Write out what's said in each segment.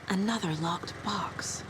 Another locked box.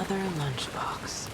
Another lunchbox.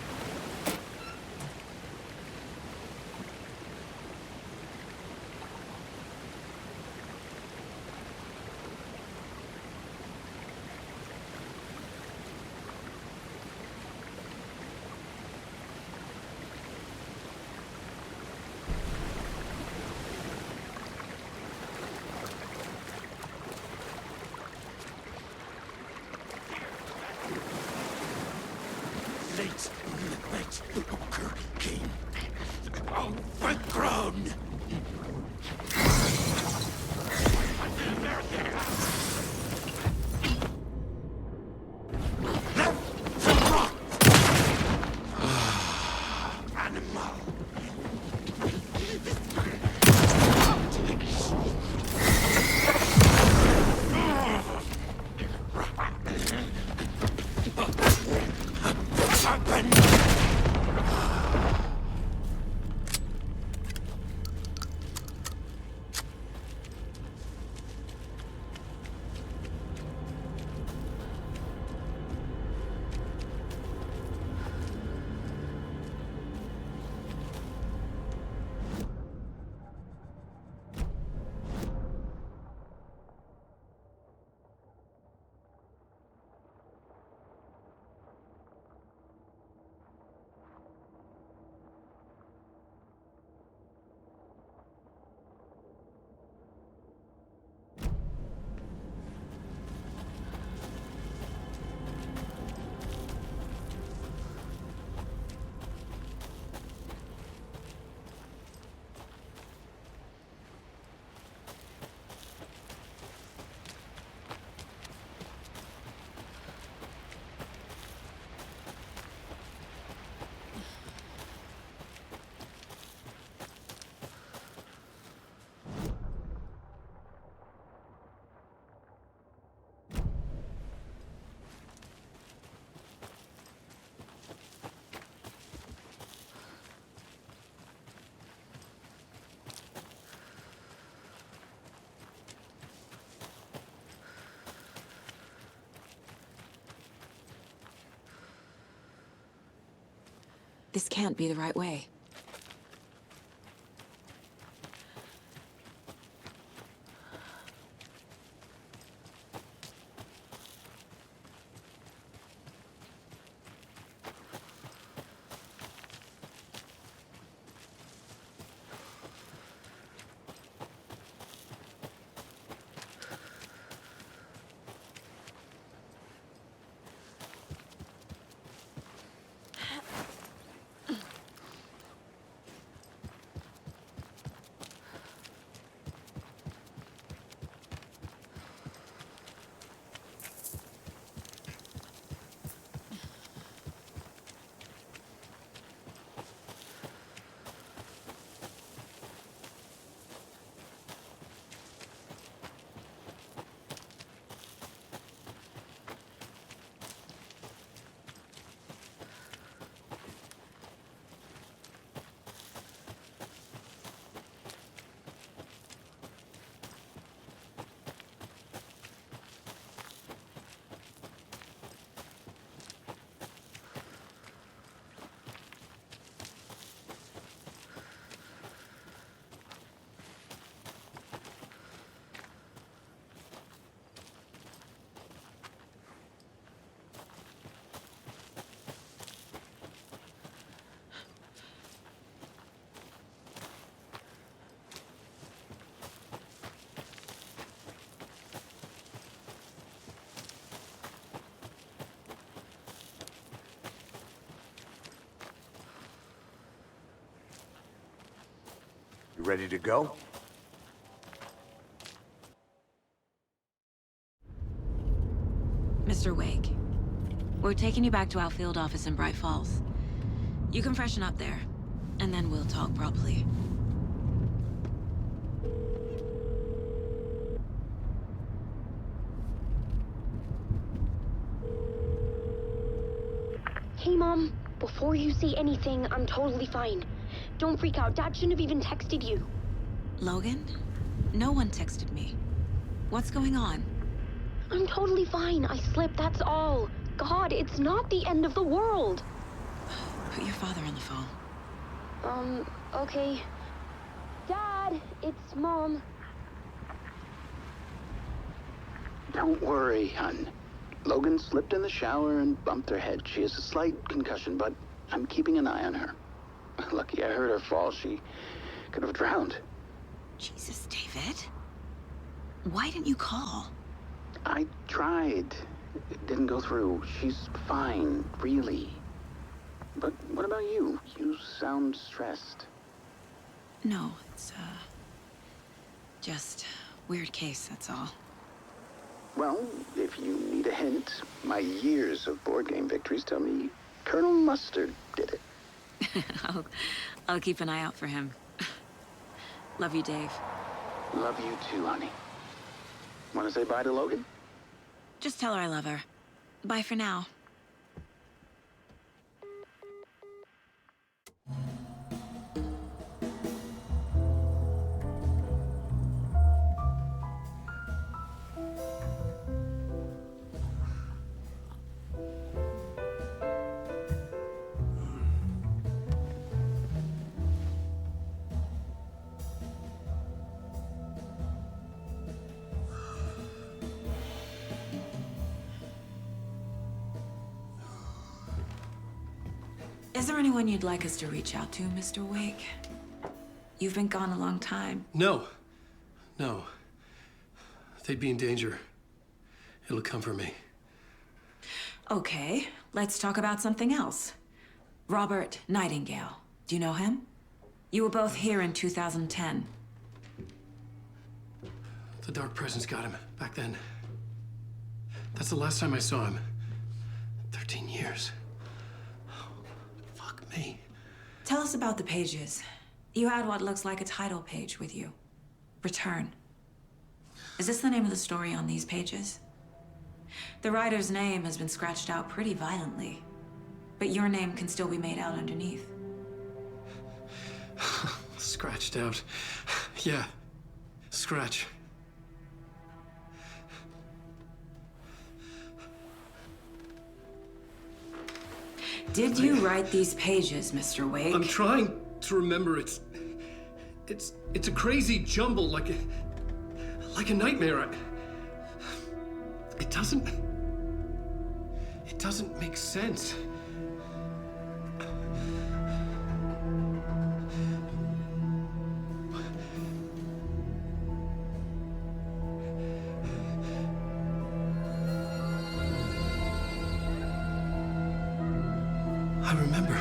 This can't be the right way. You ready to go? Mr. Wake, we're taking you back to our field office in Bright Falls. You can freshen up there, and then we'll talk properly. Hey, Mom. Before you say anything, I'm totally fine. Don't freak out. Dad shouldn't have even texted you. Logan? No one texted me. What's going on? I'm totally fine. I slipped, that's all. God, it's not the end of the world. Put your father on the phone. Okay. Dad, it's Mom. Don't worry, hon. Logan slipped in the shower and bumped her head. She has a slight concussion, but I'm keeping an eye on her. Lucky I heard her fall. She could have drowned. Jesus, David. Why didn't you call? I tried. It didn't go through. She's fine, really. But what about you? You sound stressed. No, it's, just weird case, that's all. Well, if you need a hint, my years of board game victories tell me Colonel Mustard did it. I'll keep an eye out for him. Love you, Dave. Love you too, honey. Want to say bye to Logan? Just tell her I love her. Bye for now. Is there anyone you'd like us to reach out to, Mr. Wake? You've been gone a long time. No. They'd be in danger. It'll come for me. Okay, let's talk about something else. Robert Nightingale. Do you know him? You were both here in 2010. The Dark Presence got him back then. That's the last time I saw him. 13 years. Oh, fuck me. Tell us about the pages. You had what looks like a title page with you. Return. Is this the name of the story on these pages? The writer's name has been scratched out pretty violently, but your name can still be made out underneath. Scratched out. Yeah. Scratch. Did you write these pages, Mr. Wake? I'm trying to remember. It's a crazy jumble, like a nightmare. It doesn't make sense. I remember.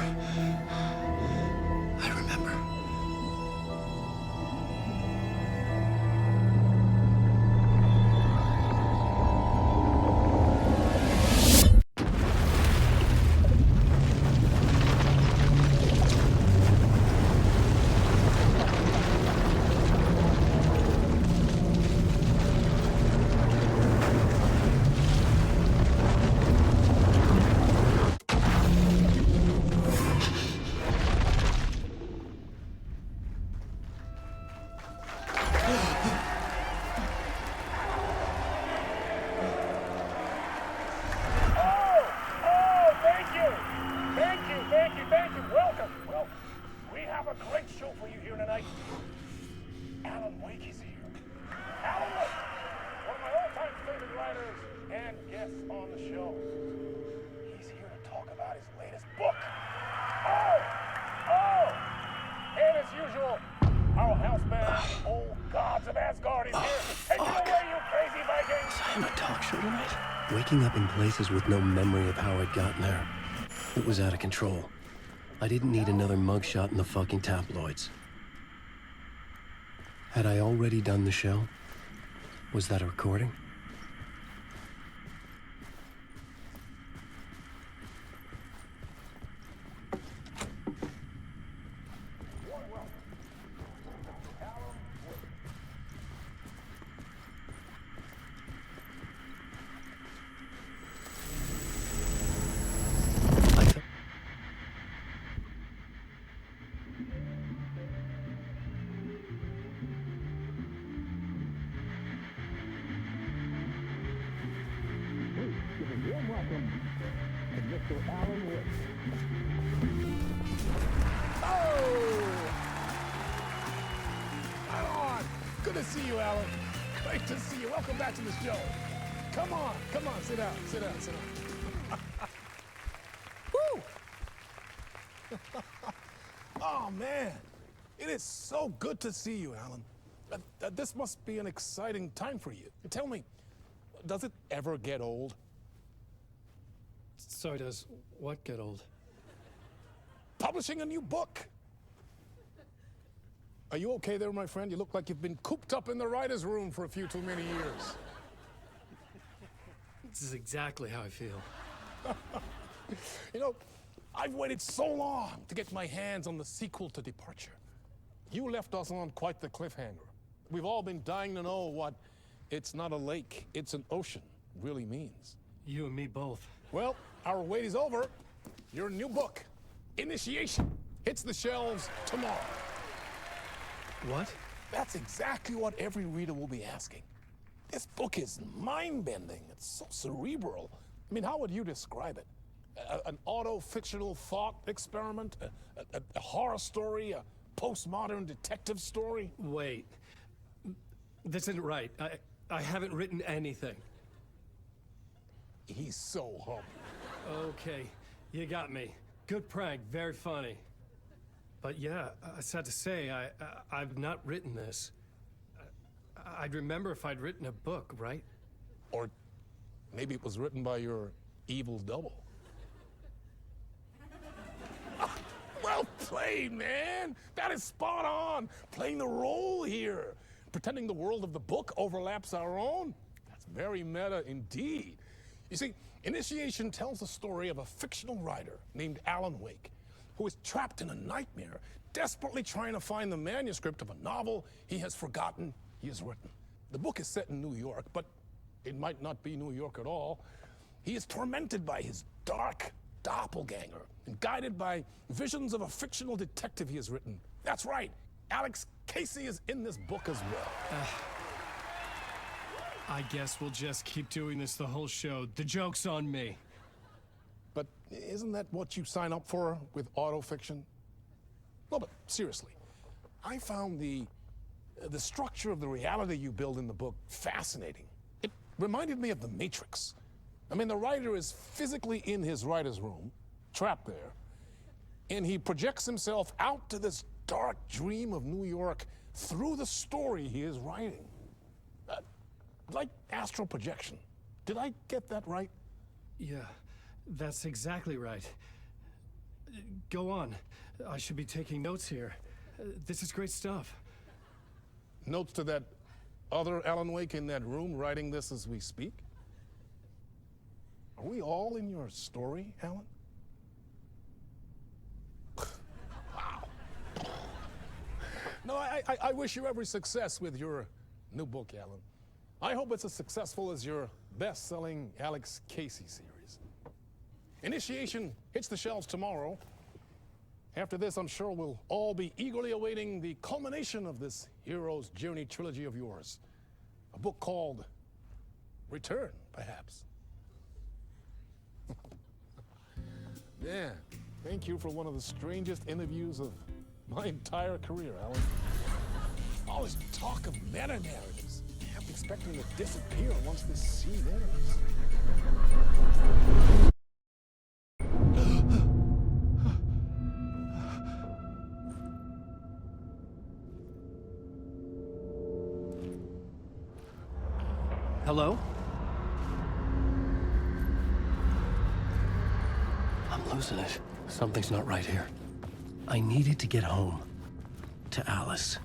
Waking up in places with no memory of how I'd gotten there. It was out of control. I didn't need another mugshot in the fucking tabloids. Had I already done the show? Was that a recording? Good to see you, Alan. Great to see you. Welcome back to the show. Come on, sit down. Woo! Oh, man. It is so good to see you, Alan. This must be an exciting time for you. Tell me, does it ever get old? So does what get old? Publishing a new book. Are you okay there, my friend? You look like you've been cooped up in the writer's room for a few too many years. This is exactly how I feel. You know, I've waited so long to get my hands on the sequel to Departure. You left us on quite the cliffhanger. We've all been dying to know what "it's not a lake, it's an ocean" really means. You and me both. Well, our wait is over. Your new book, Initiation, hits the shelves tomorrow. What? That's exactly what every reader will be asking. This book is mind-bending. It's so cerebral. I mean, how would you describe it? An auto-fictional thought experiment? A horror story? A postmodern detective story? Wait. This isn't right. I haven't written anything. He's so humble. Okay, you got me. Good prank, very funny. But yeah, I sad to say, I've not written this. I'd remember if I'd written a book, right? Or maybe it was written by your evil double. Well played, man! That is spot on! Playing the role here. Pretending the world of the book overlaps our own. That's very meta indeed. You see, Initiation tells the story of a fictional writer named Alan Wake, who is trapped in a nightmare, desperately trying to find the manuscript of a novel he has forgotten he has written. The book is set in New York, but it might not be New York at all. He is tormented by his dark doppelganger and guided by visions of a fictional detective he has written. That's right, Alex Casey is in this book as well. I guess we'll just keep doing this the whole show. The joke's on me. But isn't that what you sign up for with autofiction? No, but seriously, I found the structure of the reality you build in the book fascinating. It reminded me of The Matrix. I mean, the writer is physically in his writer's room, trapped there, and he projects himself out to this dark dream of New York through the story he is writing. Like astral projection. Did I get that right? Yeah, that's exactly right. Go on. I should be taking notes here. This is great stuff. Notes to that other Alan Wake in that room writing this as we speak? Are we all in your story, Alan? Wow. No, I wish you every success with your new book, Alan. I hope it's as successful as your best-selling Alex Casey series. Initiation hits the shelves tomorrow. After this, I'm sure we'll all be eagerly awaiting the culmination of this hero's journey trilogy of yours. A book called Return, perhaps. Yeah, thank you for one of the strangest interviews of my entire career, Alan. All this talk of meta-narratives. I'm expecting to disappear once this scene ends. Hello? I'm losing it. Something's not right here. I needed to get home. To Alice.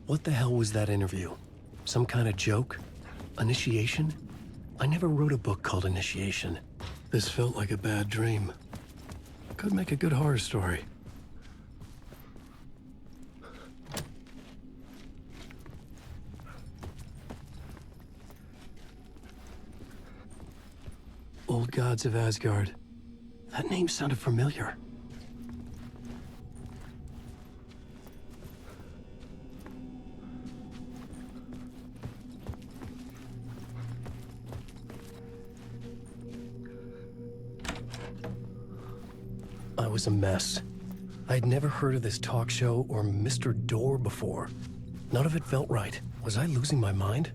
What the hell was that interview? Some kind of joke? Initiation? I never wrote a book called Initiation. This felt like a bad dream. Could make a good horror story. Old Gods of Asgard. That name sounded familiar. I was a mess. I'd never heard of this talk show or Mr. Door before. None of it felt right. Was I losing my mind?